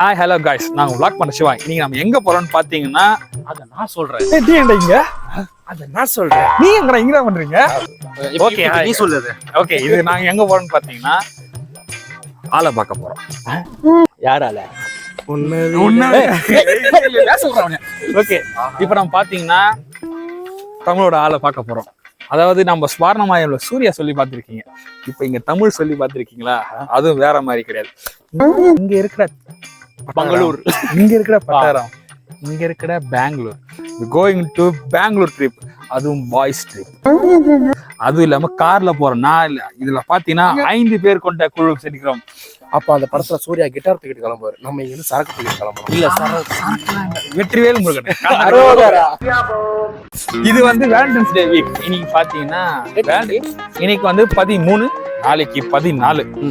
Hi hello guys, நாங்க vlog பண்ண சிவா. இன்னைக்கு நம்ம எங்க போறோம்னு பாத்தீங்கன்னா அத நான் சொல்றேன். நீ எங்க அத நான் சொல்றேன். நீ எங்க பண்றீங்க? ஓகே, நீ சொல்லுது. ஓகே, இது நாங்க எங்க போறோம்னு பாத்தீங்கன்னா ஆளை பார்க்க போறோம். யாரால? ஓகே, இப்ப நம்ம பாத்தீங்கன்னா தமிழோட ஆளை பார்க்க போறோம். அதாவது நம்ம ஸ்வர்ணமாயம்ல சூர்யா சொல்லி பார்த்திருக்கீங்க. இப்ப இங்க தமிழ் சொல்லி பார்த்திருக்கீங்களா? அதுவும் வேற மாதிரி கிடையாது. இங்க இருக்கிற பெங்களூர், இங்க இருக்கிற பட்டாரம், இங்க இருக்கிற Bengaluru. Going to Bengaluru trip, அதுவும் பாய்ஸ் ட்ரிப். அதுவும் இல்லாம கார்ல போறோம். நான் இல்ல, இதுல பாத்தீங்கன்னா 5 பேர் கொண்ட குழு செடிக்கிறோம். அப்ப அந்த படத்துல சூர்யா கிட்டார் தூக்கிட்டு கிளம்புவாரு. நம்ம இங்க இருந்து சரக்கு தூக்கிட்டு கிளம்புறோம். இல்ல, வெற்றிவேல் முருகன். இது வந்து வேலண்டைன்ஸ் டே வீக். இன்னைக்கு பாத்தீங்கன்னா இன்னைக்கு வந்து 13, நாளைக்கு 14.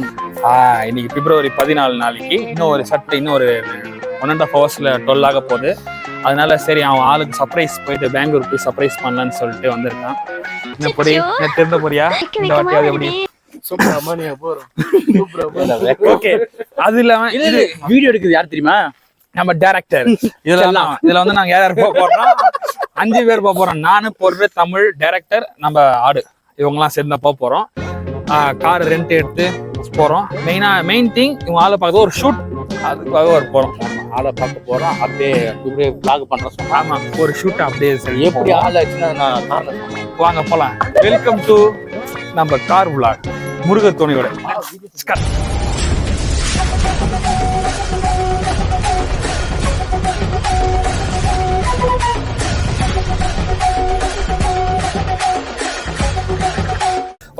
இன்னைக்கு பிப்ரவரி 14 நாளைக்கு. இன்னும் ஒரு இன்னும் ஒரு 1.5 ஹவர்ஸ்ல 12 ஆக போகுது. அதனால சரி, அவன் ஆளுக்கு சர்ப்ரைஸ் போயிட்டு பெங்களூர் போய் சர்ப்ரைஸ் பண்ணலான்னு சொல்லிட்டு வந்திருக்கான். என்ன பொடி திருந்த போறியா? இந்த வாட்டியாவது எப்படி? ஓகே, அது இல்லாம இது வீடியோ எடுக்குது யார் தெரியுமா? நம்ம டைரக்டர். இதுல வந்து நாங்க யார் போக போறோம்? 5 பேர் போக போறோம். நானு, பொருள், தமிழ், டைரக்டர், நம்ம ஆடு, இவங்கெல்லாம் சேர்ந்து போக போறோம். கார் ரெண்ட் எடுத்து போறோம். மெயின் திங் இவங்க ஆளை பார்க்க ஒரு ஷூட், அதுக்காக ஒரு போறோம். ஆளை பார்க்க போறோம். அப்படியே இப்படியே vlog பண்றோம். ஆமா, ஒரு ஷூட் அப்படியே சரி. எப்படி ஆள் ஆச்சுன்னா நான் காரணம் சொல்றேன். வாங்க போலாம். வெல்கம் டு நம்ம கார் vlog முருகர் துணையோட.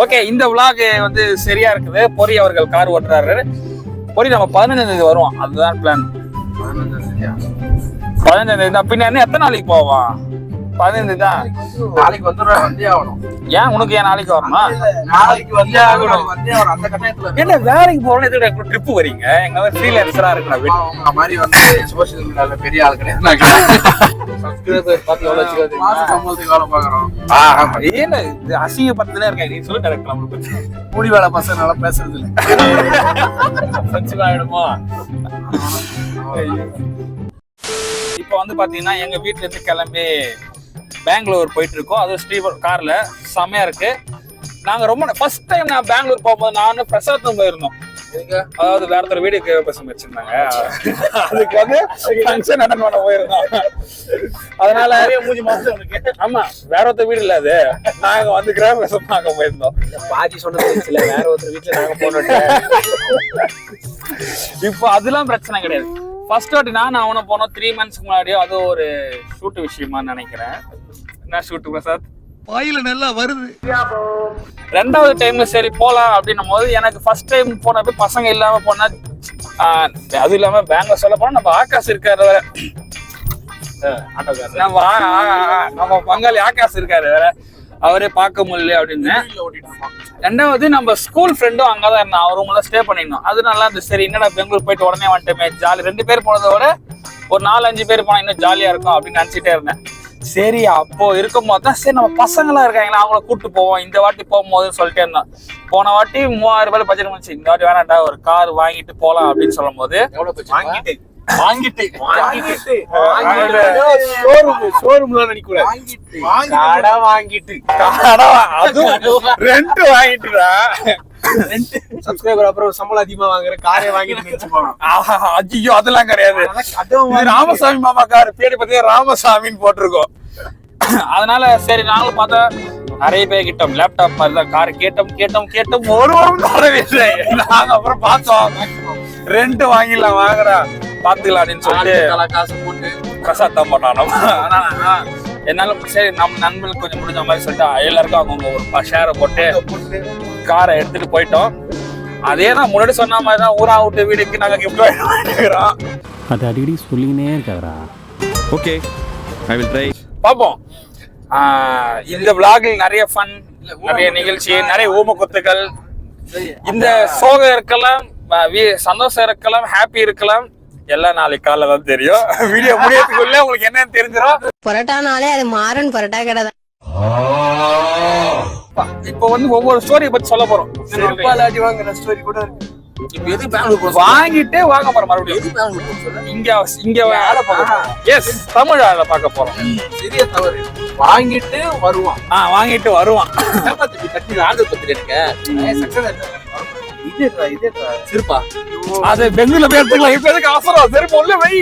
ஓகே, இந்த vlog வந்து சரியா இருக்குது. பொரி அவர்கள் கார் ஓட்டுறாரு. பொரி நம்ம 15ஆம் தேதி வருவோம், அதுதான் பிளான். 15ஆம் தேதி தான். பின்ன என்ன எத்தனை நாளைக்கு போவான்? 15 தான். நாளைக்கு வந்தே ஆகணும். ஏன் உனக்கு ஏன் நாளைக்கு வரணும்? நாளைக்கு வந்தே ஆகணும். அந்த கட்டத்துல என்ன வேலைக்கு போறோம்னு எதுக்கு ட்ரிப் வரீங்க? எங்க ஃப்ரீலான்சரா இருக்கணும். மாதிரி வந்து சோசியல் மீடியால பெரிய ஆள் கிடையாது. சப்ஸ்கிரைபர் பார்த்து எவ்வளவு வச்சுக்காது. மாசம் சம்பளத்துக்கு வேலை பாக்குறோம். ஏன்னா இது அசிங்கப்பட்டுதான் இருக்கேன். நீ சொல்லி கரெக்ட். நம்மளுக்கு பத்தி முடி வேலை பசங்க நல்லா பேசுறது இல்லை. ஆயிடுமோ? இப்ப வந்து பாத்தீங்கன்னா எங்க வீட்டுல இருந்து கிளம்பி பெங்களூர் போயிட்டு இருக்கோம். அது ஸ்ரீவர் கார்ல செமையா இருக்கு. நாங்க ரொம்ப ஃபர்ஸ்ட் டைம் நான் பெங்களூர் போகும்போது நானும் பிரசாத்தும் போயிருந்தோம். அதாவது வேற ஒருத்தர் வீடியோ பேச வச்சிருந்தாங்க. அதுக்கு வந்து ஃபங்க்ஷன் அட்டன் பண்ண போயிருந்தோம். அதனால மூஞ்சி மாசம் இருக்கு. ஆமா, வேற ஒருத்தர் வீடு இல்ல அது. நாங்க வந்து கிரகப்பிரசம் பார்க்க போயிருந்தோம். பாதி சொன்னது இல்ல, வேற ஒருத்தர் வீட்டுல நாங்க போனோம். இப்போ அதெல்லாம் பிரச்சனை கிடையாது. ஃபர்ஸ்ட் வாட்டி நான் அவனை போனோம் 3 months முன்னாடியோ. அது ஒரு ஷூட் விஷயமா நினைக்கிறேன். என்ன ஷூட் பிரசாத்? வாயில நல்லா வருது. 2வது டைம்ல சரி போலாம் அப்படின்னும் போது, எனக்கு ஃபர்ஸ்ட் டைம் போனப்ப பசங்க இல்லாம போனா, அது இல்லாம பெங்களூர் சொல்ல போனா நம்ம ஆகாஷ் இருக்காரு வேற. நம்ம பங்காளி ஆகாஷ் இருக்காரு வேற. அவரே பார்க்க முடியல அப்படின்னு. 2வது நம்ம ஸ்கூல் ஃப்ரெண்டும் அங்கதான் இருந்தான். அவர் ரூம்ல ஸ்டே பண்ணிருந்தோம். அது நல்லா இருந்துச்சு. சரி, என்னடா பெங்களூர் போயிட்டு உடனே வந்துட்டோமே, ஜாலி. 2 பேர் போனதை விட ஒரு 4-5 பேர் போனா இன்னும் ஜாலியா இருக்கும் அப்படின்னு நினைச்சிட்டே இருந்தேன். சரி, அப்போ இருக்கும் போது தான் சரி நம்ம பசங்களா இருக்காங்களா, அவங்கள கூப்பிட்டு போவோம் இந்த வாட்டி போகும்போதுன்னு சொல்லிட்டே இருந்தோம். போன வாட்டி 3000 ரூபாய் பட்ஜெட் முடிச்சு. இந்த வாட்டி வேணாண்டா, ஒரு கார் வாங்கிட்டு போலாம் அப்படின்னு சொல்லும் போது சப்ஸ்கிரைபர் அப்புறம் சம்பளம் அதிகமா வாங்குற காரே வாங்கிட்டு. ஐயோ, அதெல்லாம் கிடையாது. ராமசாமி மாமா கார் பேரு பத்தியா ராமசாமின்னு போட்டிருக்கோம். அதனால சரி, நாங்களும் பார்த்தா நிறைய பேர் கிட்டோம். லேப்டாப் மாதிரிதான் கார் கேட்டோம். ஒரு வாரம் தரவே இல்லை. நாங்க அப்புறம் பார்த்தோம், ரெண்ட் வாங்கிடலாம், வாங்குறா பாத்துக்கலாம் அப்படின்னு சொல்லிட்டு காசு போட்டு பிரசாத் தான் பண்ணோம். என்னால சரி நம்ம நண்பர்களுக்கு கொஞ்சம் முடிஞ்ச மாதிரி சொல்லிட்டு எல்லாருக்கும் அவங்க ஒரு ஷேரை போட்டு காரை எடுத்துட்டு போயிட்டோம். அதே தான் முன்னாடி சொன்ன மாதிரி தான், ஊரா விட்டு வீடுக்கு நாங்க கிஃப்ட் வாங்கிக்கிறோம். அது அடிக்கடி சொல்லினே இருக்காதா? Okay, I will try. பாப்போம். இந்த விளாகில் நிறைய ஃபன், நிறைய நிகழ்ச்சி, நிறைய ஊமக்குத்துக்கள். இந்த சோகம் இருக்கலாம், சந்தோஷம் இருக்கலாம், ஹாப்பி இருக்கலாம், எல்லாம் நாளைக்கு காலைல தான் தெரியும். வீடியோ முடியறதுக்குள்ள உங்களுக்கு என்னன்னு தெரிஞ்சிடும். பரோட்டானாலே அது மாறன் பரோட்டா கடை தான். இப்போ வந்து ஒவ்வொரு ஸ்டோரியை பத்தி சொல்ல போறோம். செருப்பால் அடி வாங்குற ஸ்டோரி கூட இருக்கு. இப்ப எதுக்கு பெங்களூர் போறோம்? வாங்கிட்டு வாங்க போறோம் மறுபடியும். எதுக்கு பெங்களூர் போறோம் சொல்லு? இங்க வேலை பார்க்க போறோம். எஸ், தமிழ் வேலை பார்க்க போறோம். பெரிய தவறு. வாங்கிட்டு வருவான். வாங்கிட்டு வருவான். கட்டி ஆர்டர் பத்தி இது சிறுப்பா. அது பெங்களூர்ல போய் எடுத்துக்கலாம். இப்ப எதுக்கு அவசரம்? செருப்பு உள்ள வை.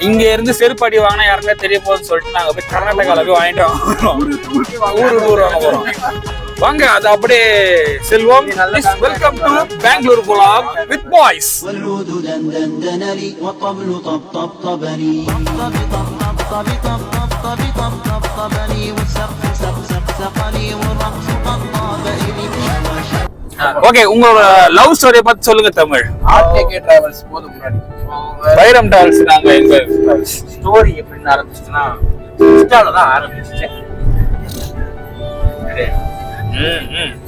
இங்க இருந்து செருப்பு அடி வாங்கினா யாருமே தெரிய போகுதுன்னு சொல்லிட்டு நாங்க போய் கர்நாடகால போய் வாங்கிட்டு வரோம். ஊரு வாங்க போறோம். வாங்க, அது அப்படியே Selvam. Welcome to Bangalore vlog with boys. والعود دندن لي والطبل طبطبني طبطبني والسقف سقسقني والرقص طبطب إلي. Okay, உங்களோட லவ் ஸ்டோரியை பத்தி சொல்லுங்க தமிழ். ஆர்கே டிராவல்ஸ் போது முன்னாடி வைரம் டிராவல்ஸ். நாங்க எங்க ஸ்டோரி எப்படின்னு ஆரம்பிச்சுன்னா இன்ஸ்டால தான் ஆரம்பிச்சேன்.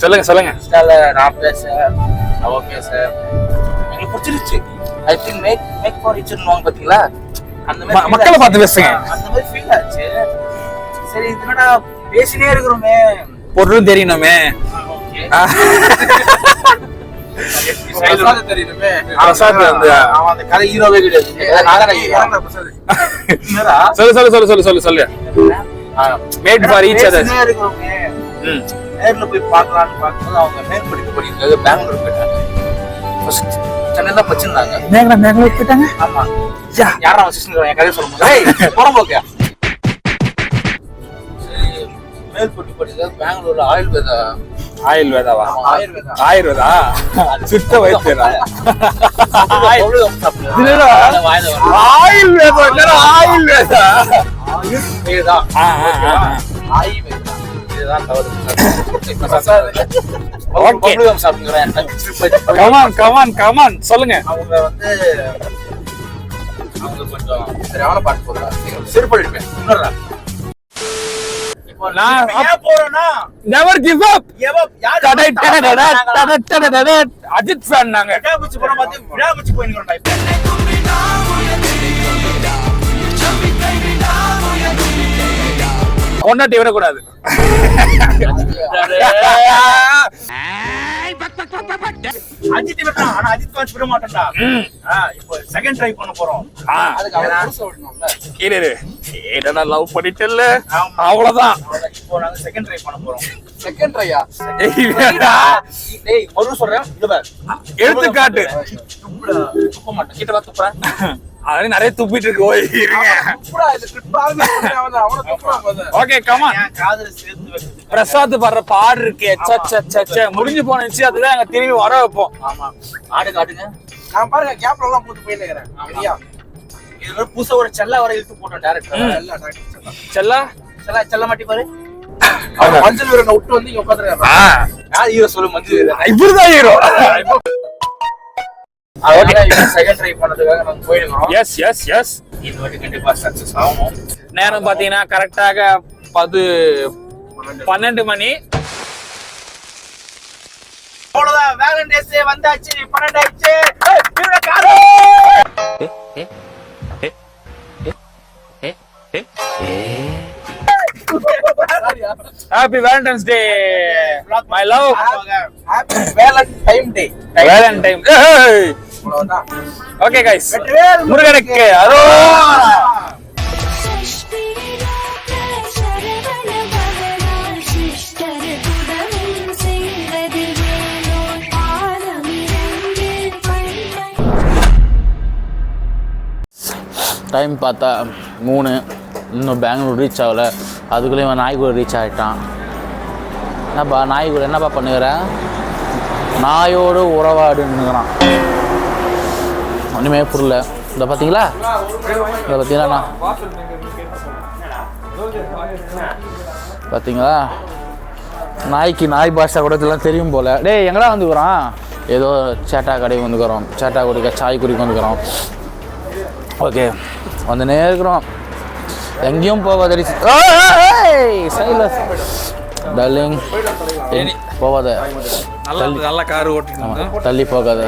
சொல்லுங்க. இன்ஸ்டால நான் பேச, அவ பேச எனக்கு பிடிச்சிருச்சு. I think made for each other பாத்தீங்களா, அந்த மாதிரி மக்களை பார்த்து பேசுங்க. அந்த மாதிரி ஃபீல் ஆச்சு. சரி, இதுனடா பேசினே இருக்கிறோமே, பொருளும் தெரியணுமே. பிரசாத் தெரியணுமே. பிரசாத் வந்து அவன் அந்த கதை ஹீரோவே கிடையாது. சொல்லு. Made for each other. பேசினே இருக்கிறோமே, நேர்ல போய் பார்க்கலாம்னு பார்க்கும்போது அவங்க மேற்படிப்பு படிக்கிறது பெங்களூர் போயிட்டாங்க. ஃபர்ஸ்ட் சென்னையில படிச்சிருந்தாங்க. பெங்களூர் போயிட்டாங்க. ஆமா, யாரா வச்சிருக்காங்க என் கதையை சொல்லும்போது போறம்போக்கா. சரி, மேற்படிப்பு படிக்கிறது பெங்களூர்ல ஆயுர்வேதாவா? ஆயுர்வேதா சுத்த வைத்தியரா? சொல்லுங்க. அவங்க வந்து கொஞ்சம் சரியான பாட்டு போடுறாங்க. சிறுபடிப்பேன் அஜித் ஃபேன் நாங்க. கொண்டாட்டி விடக்கூடாது. அஜித் விட்டான், ஆனா அஜித் ஃபேன்ஸ் விட மாட்டேன்டா. இப்போ செகண்ட் ட்ரை பண்ண போறோம். அதுக்கு அவன் புதுசா விடணும்ல. ஏடா லவ் பண்ணிட்டல்ல, அவ்வளவுதான். இப்போ நாங்க செகண்ட் ட்ரை பண்ண போறோம். செகண்ட் ட்ரையா? டேய் மறு சொல்றேன், இது பாரு. எடுத்துக்காட்டு. துப்ப மாட்டேன், கிட்ட வா துப்புறேன். அது நிறைய துப்பிட்டு இருக்கு. ஓய் இருங்க. துப்புடா, இது கிட்டாவே அவன துப்புறா போதே. Okay, come on. நான் காதுல சேர்த்து வைக்கிறேன். பிரசாத் பண்ற பாடு இருக்கே, சச்ச முடிஞ்சு போனச்சு. அதுதான் நாங்க திரும்பி வர வைப்போம். ஆமா, ஆடு காட்டுங்க. நான் பாருங்க கேப்ல எல்லாம் போட்டு போயிட்டு இருக்கேன். சரியா? இதுல புதுசா ஒரு செல்ல வர இழுத்து போட்டோம் டைரக்டர். செல்ல மாட்டி பாரு. மஞ்சள் வீரனை விட்டு வந்து இங்க உட்காந்துருக்காங்க. யார் ஹீரோ சொல்லு? மஞ்சள் வீரன். இவர்தான் ஹீரோ. செகண்ட் ட்ரை பண்ணதுக்காக நாங்க போயிடுறோம். எஸ். இந்த வாட்டி கண்டிப்பா சக்சஸ் ஆகும். நேரம் பாத்தீங்கன்னா கரெக்டாக 12 மணி. அவ்வளவுதான், வேலண்டைன்ஸ் டே வந்தாச்சு. 12 ஆயிடுச்சு. Happy Valentine's day my love. Happy Valentine day. Valentine. அவ்வளவுதான். ஓகே கைஸ், முருகனுக்கு அரோகரா. டைம் பார்த்தா 3. இன்னும் பெங்களூர் ரீச் ஆகலை. அதுக்குள்ளேயும் இவன் நாய் கூட ரீச் ஆகிட்டான். என்னப்பா நாய் கூட என்னப்பா பண்ணுகிற? நாயோடு உறவாடுன்னுங்கிறான். ஒன்றுமே புரியல. இதை பார்த்தீங்களா? பார்த்தீங்களா? நாய்க்கு நாய் பாஷா கூட இதெல்லாம் தெரியும் போல். டேய் எங்கடா வந்துக்கிறோம்? ஏதோ சேட்டா கடைக்கு வந்துக்கிறோம். சேட்டா குடிக்க சாய் குடிக்க வந்துக்கிறோம். ஓகே, வந்துனே இருக்கிறோம். எங்கேயும் போகாத டார்லிங், போகாத. நல்ல கார் ஓட்டிட்டு தள்ளி போகாத.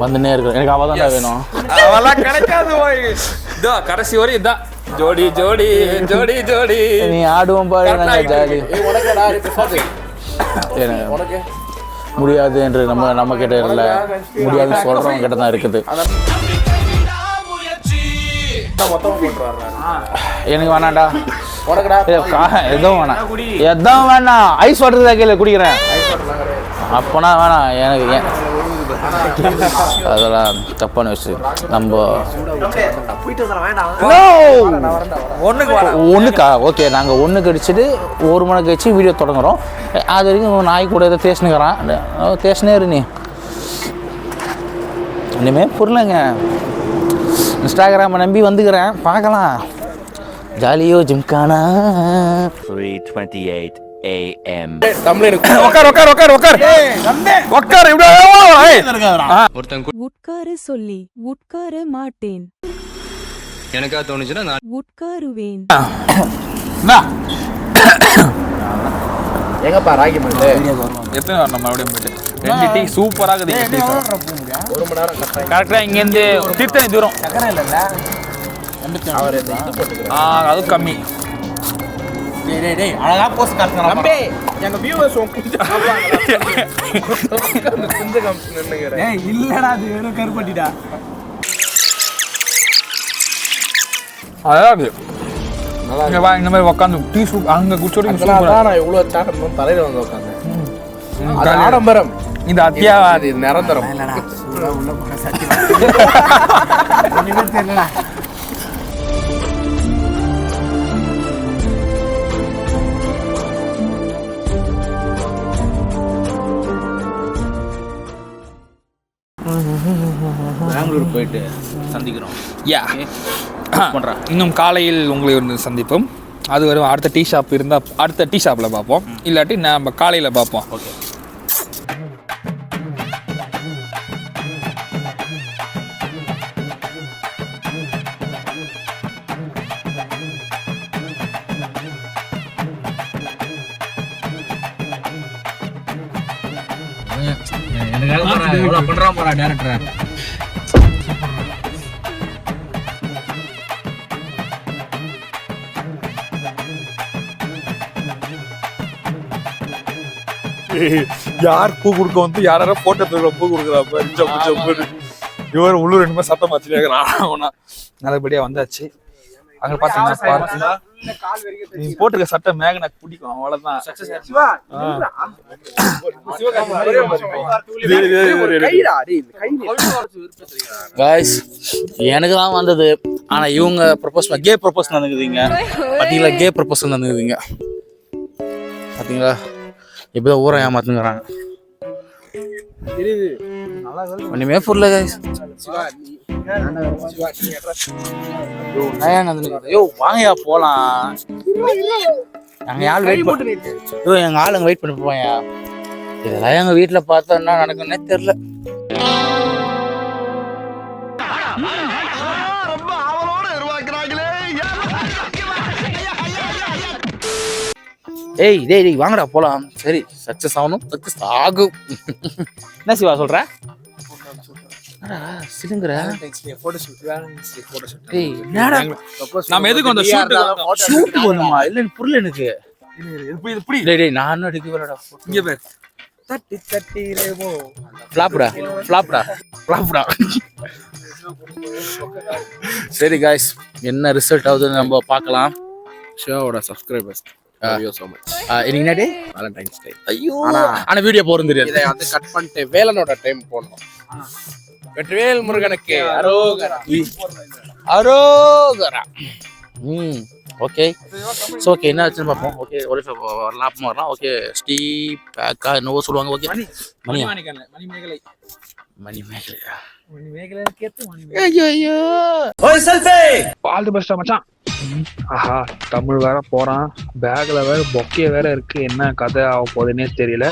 வந்துனே இருக்கிறோம். எனக்கு அவள் தான் வேணும். அவெல்லாம் கிடைக்காது. இதோ கடைசி வரை இதான் ஜோடி ஜோடி ஜோடி ஜோடி. நீ ஆடுவோம் பாரு. நாங்கள் ஜாலி. முடியாது என்று நம்ம கிட்ட இல்லை, முடியாதுன்னு சொல்கிறவங்க கிட்ட தான் இருக்குது. எனக்கு வேணாண்டா, எதுவும் வேணாம். ஐஸ் வாட்டர் தான் கீழே குடிக்கிறேன். அப்போனா வேணாம் எனக்கு. அதெல்லாம் தப்பான விஷயம். நம்ம ஒன்றுக்கா ஓகே, நாங்கள் ஒன்று அடிச்சுட்டு 1 மணி கழிச்சு வீடியோ தொடங்குறோம். அது வரைக்கும் நாய் கூட ஏதோ தேசினுக்கிறான். தேசினே இரு நீ. இனிமேல் புரியலங்க. இன்ஸ்டாகிராமை நம்பி வந்துக்கிறேன், பார்க்கலாம். ஜாலியோ ஜிம்கானா. 3:28 AM. உட்கார சொல்லி உட்கார மாட்டேன். எனக்கா தோணுச்சுன்னா நான் உட்காருவேன். எங்கப்பா ராகி மண்டு எத்தனை வரணும் மறுபடியும் போயிட்டு? 2 டீ சூப்பராக இருக்குது. 1 மணி நேரம் கரெக்டாக இங்கேருந்து தீர்த்தணி தூரம். அவர் இது போட்டுக்கிறார். அது கம்மி. டேய் அழகா போஸ்ட் காட்டுறான் தம்பி. எங்க வியூவர்ஸ் இல்லடா, அது வெறும் கருப்பட்டிடா. அதாவது இங்க வா, இந்த மாதிரி உட்காந்து டீ சூப் அங்கே குடிச்சோடி நான் இவ்வளோ சாப்பிடணும் தலையில வந்து உட்காந்து. அது ஆடம்பரம், இது அத்தியாவசியம், அது நிரந்தரம். பெங்களூர் போயிட்டு சந்திக்கிறோம். இன்னும் காலையில் உங்களை வந்து சந்திப்போம். அது வரும். அடுத்த டீ ஷாப் இருந்தால் அடுத்த டீ ஷாப்பில் பார்ப்போம், இல்லாட்டி நம்ம காலையில் பார்ப்போம். ஓகே. பண்றான் போறா டேரக்டர். யார் பூ கொடுக்க வந்து யாரோ போட்டோ பூ கொடுக்குறாப்ப இவர் உள்ளூர் ரெண்டுமே சத்தம் வச்சுருக்கிறான். நல்லபடியாக வந்தாச்சு. அங்கே பார்த்தீங்கன்னா நீ போட்டிருக்க சட்டை மேக எனக்கு பிடிக்கும், அவ்வளோதான். காய்ஸ், எனக்கு தான் வந்தது. ஆனால் இவங்க ப்ரொபோஸ் கே ப்ரொபோஸ் நடந்துக்குதுங்க. பார்த்தீங்களா, கே ப்ரொபோசல் நடந்துக்குதுங்க. பார்த்தீங்களா, இப்போதான் ஊரை ஏமாத்துங்கிறாங்க. ஒன்றுமே புரியல காய்ஸ். ஐயோ வாங்கயா போலாம். நாங்கள் யார் வெயிட் பண்ணி எங்கள் ஆளுங்க வெயிட் பண்ணி போவாயா. இதெல்லாம் எங்கள் வீட்டில் பார்த்தா என்ன நடக்குன்னே தெரில. ஏய் டேய் டேய் வாங்கடா போலாம். சரி, சக்சஸ் ஆகணும், சக்சஸ் ஆகும். என்ன சிவா சொல்ற? சிலுங்குற நம்ம எதுக்கு அந்த ஷூட் பண்ணுமா? இல்ல புரியல எனக்கு. டேய் டேய் நானும் அடிக்க வரடா. இங்க பேர் ஃப்ளாப்டா ஃப்ளாப்டா ஃப்ளாப்டா. சரி காய்ஸ், என்ன ரிசல்ட் ஆகுதுன்னு நம்ம பார்க்கலாம். ஷோவோட சப்ஸ்கிரைபர்ஸ் so much. இன்னைக்கு என்ன டே? வேலண்டைன்ஸ் டே. ஐயோ, ஆனா வீடியோ போறது தெரியாது. இதை வந்து கட் பண்ணிட்டு வேலனோட டைம் போடணும். வெற்றிவேல் முருகனுக்கு அரோகரா. அரோகரா. ஓகே. ஸோ ஓகே, என்ன ஆச்சுன்னு பார்ப்போம். ஓகே, ஒரு லாபம் வரலாம். ஓகே, ஸ்டீ பேக்கா என்னவோ சொல்லுவாங்க. ஓகே, மணிமேகலை. ஐயோ ஆல் தி பெஸ்ட் மச்சான். ஆஹா, தமிழ் வேற போறான், பேக்ல வேற பொக்கே வேற இருக்கு. என்ன கதை ஆக போகுதுன்னே தெரியல.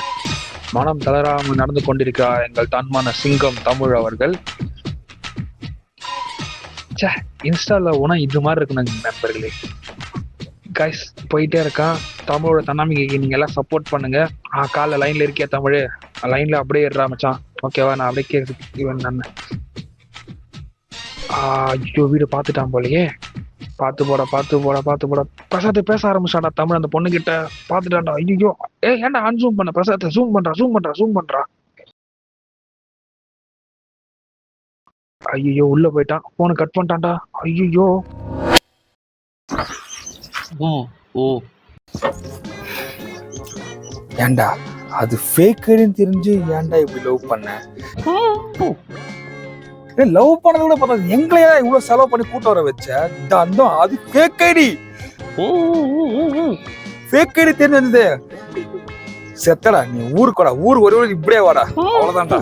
மனம் தளராமல் நடந்து கொண்டிருக்கிறார் எங்கள் தன்மான சிங்கம் தமிழ் அவர்கள். இன்ஸ்டால போனா இது மாதிரி இருக்கு நண்பர்களே. கைஸ், போயிட்டே இருக்கான். தமிழோட தன்னம்பிக்கைக்கு நீங்க எல்லாம் சப்போர்ட் பண்ணுங்க. காலைல லைன்ல இருக்கியா தமிழ்? லைன்ல அப்படியே ஏறா மச்சான். ஓகேவா? நான் அப்படியே கேட்க நான் ஐயோ வீடு பார்த்துட்டான் போலயே. பார்த்து போடா பிரசாத் பேச ஆரம்பிச்சாடா தமிழ் அந்த பொண்ணு கிட்ட பாத்துட்டான்டா. ஐயோ ஏன்டா அன்சூம் பண்ண பிரசாத், ஜூம் பண்றா. ஐயோ உள்ள போயிட்டான், போனை கட் பண்ணிட்டான்டா. ஐயோ ஏன்டா அது ஃபேக் ஐடின்னு தெரிஞ்சு ஏன்டா இப்படி லவ் பண்ண? லவ் பண்ணது கூட பார்த்தா எங்களையா இவ்வளவு செலவு பண்ணி கூட்ட வர வச்ச? அது ஃபேக் ஐடி. ஃபேக் ஐடி தெரிஞ்சது செத்தடா நீ. ஊருக்கு ஒரு இப்படியே வாடா, அவ்வளவுதான்டா.